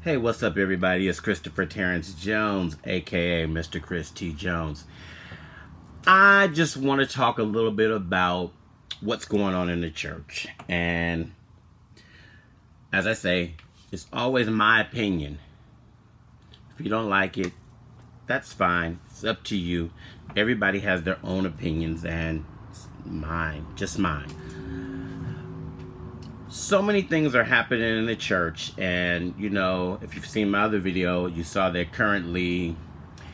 Hey, what's up, everybody? It's Christopher Terrence Jones, aka Mr. Chris T. Jones. I just want to talk a little bit about what's going on in the church. And as I say, it's always my opinion. If you don't like it, that's fine. It's up to you. Everybody has their own opinions, and it's mine, just mine. So many things are happening in the church, and if you've seen my other video, you saw that currently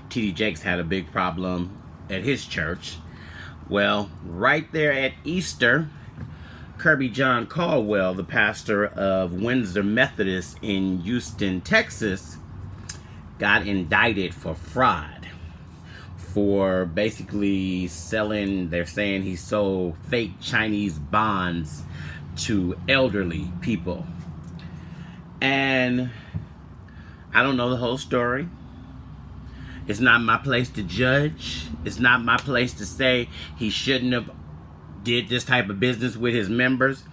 TD Jakes had a big problem at his church. Well, right there at Easter, Kirbyjon Caldwell, the pastor of Windsor Methodist in Houston, Texas, got indicted for fraud, for basically selling. They're saying he sold fake Chinese bonds to elderly people. And I don't know the whole story. It's not my place to judge. It's not my place to say he shouldn't have did this type of business with his members.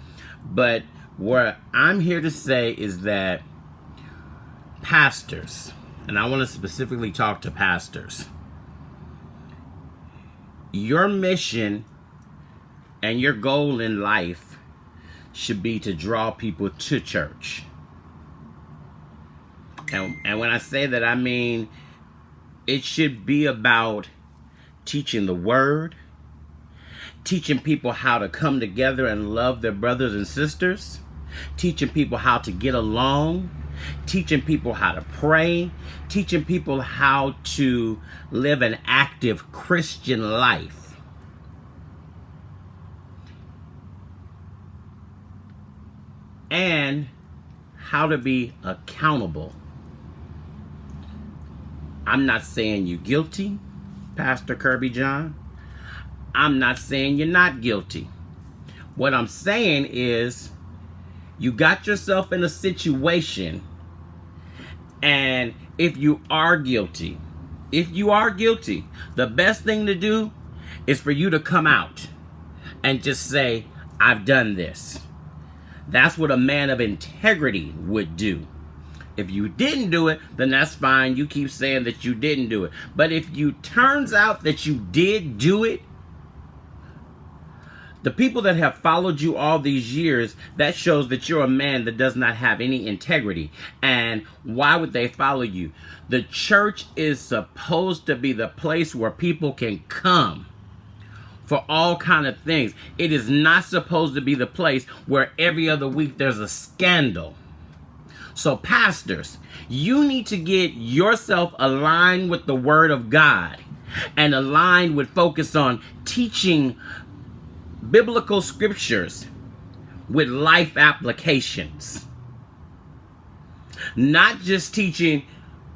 But what I'm here to say is that pastors, and I want to specifically talk to pastors, your mission and your goal in life should be to draw people to church. And when I say that, I mean it should be about teaching the word, teaching people how to come together and love their brothers and sisters, teaching people how to get along, teaching people how to pray, teaching people how to live an active Christian life, and how to be accountable. I'm not saying you're guilty, Pastor Kirbyjon. I'm not saying you're not guilty. What I'm saying is you got yourself in a situation, and if you are guilty, the best thing to do is for you to come out and just say, I've done this. That's what a man of integrity would do. If you didn't do it, then that's fine. You keep saying that you didn't do it. But if you turns out that you did do it, the people that have followed you all these years, that shows that you're a man that does not have any integrity. And why would they follow you? The church is supposed to be the place where people can come for all kind of things. It is not supposed to be the place where every other week there's a scandal. So pastors, you need to get yourself aligned with the word of God and aligned with focus on teaching biblical scriptures with life applications. Not just teaching,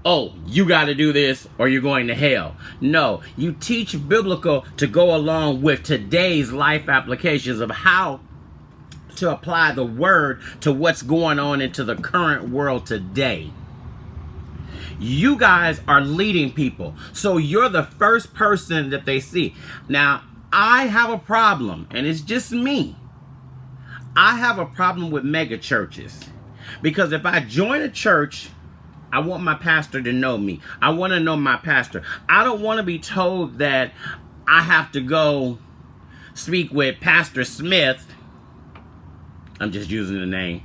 oh, you got to do this or you're going to hell. No, you teach biblical to go along with today's life applications of how to apply the word to what's going on into the current world today. You guys are leading people, so you're the first person that they see. Now, I have a problem, and it's just me. I have a problem with mega churches, because if I join a church, I want my pastor to know me. I want to know my pastor. I don't want to be told that I have to go speak with Pastor Smith. I'm just using the name.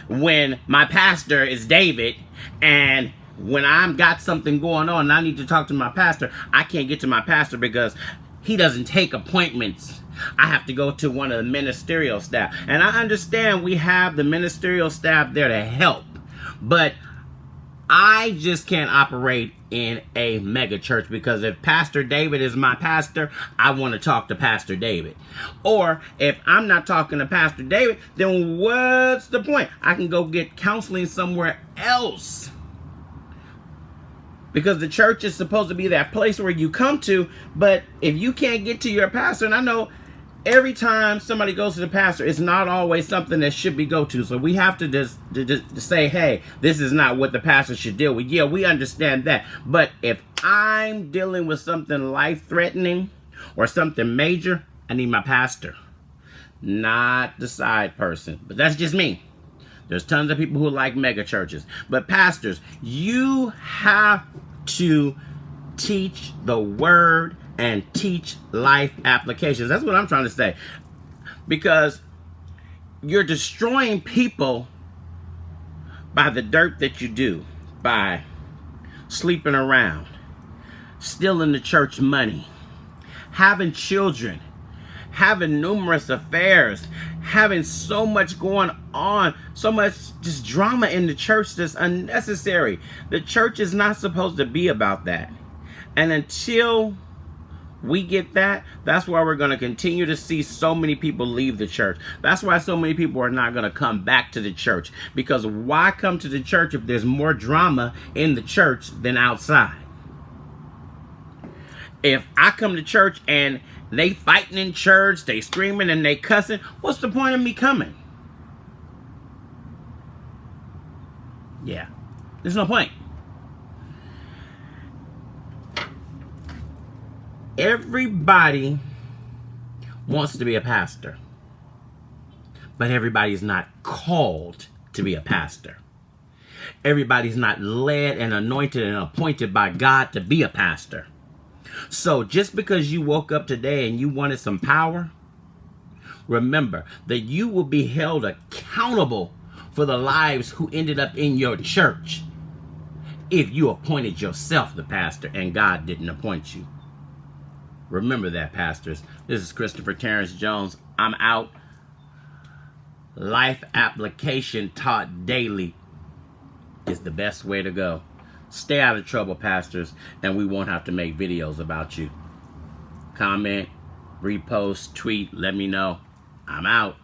When my pastor is David, and when I've got something going on and I need to talk to my pastor, I can't get to my pastor because he doesn't take appointments. I have to go to one of the ministerial staff. And I understand we have the ministerial staff there to help, but I just can't operate in a mega church, because if Pastor David is my pastor, I want to talk to Pastor David. Or if I'm not talking to Pastor David, then what's the point? I can go get counseling somewhere else. Because the church is supposed to be that place where you come to, but if you can't get to your pastor, and I know every time somebody goes to the pastor, it's not always something that should be go to. So we have to just say, hey, this is not what the pastor should deal with. Yeah, we understand that. But if I'm dealing with something life-threatening or something major, I need my pastor, not the side person. But that's just me. There's tons of people who like mega churches. But pastors, you have to teach the word and teach life applications. That's what I'm trying to say. Because you're destroying people by the dirt that you do, by sleeping around, stealing the church money, having children, having numerous affairs, having so much going on, so much just drama in the church that's unnecessary. The church is not supposed to be about that. And until we get that, that's why we're going to continue to see so many people leave the church. That's why so many people are not going to come back to the church. Because why come to the church if there's more drama in the church than outside? If I come to church and they fighting in church, they screaming and they cussing, what's the point of me coming? Yeah, there's no point. Everybody wants to be a pastor, but everybody's not called to be a pastor. Everybody's not led and anointed and appointed by God to be a pastor. So just because you woke up today and you wanted some power, remember that you will be held accountable for the lives who ended up in your church if you appointed yourself the pastor and God didn't appoint you. Remember that, pastors. This is Christopher Terrence Jones. I'm out. Life application taught daily is the best way to go. Stay out of trouble, pastors, and we won't have to make videos about you. Comment, repost, tweet, let me know. I'm out.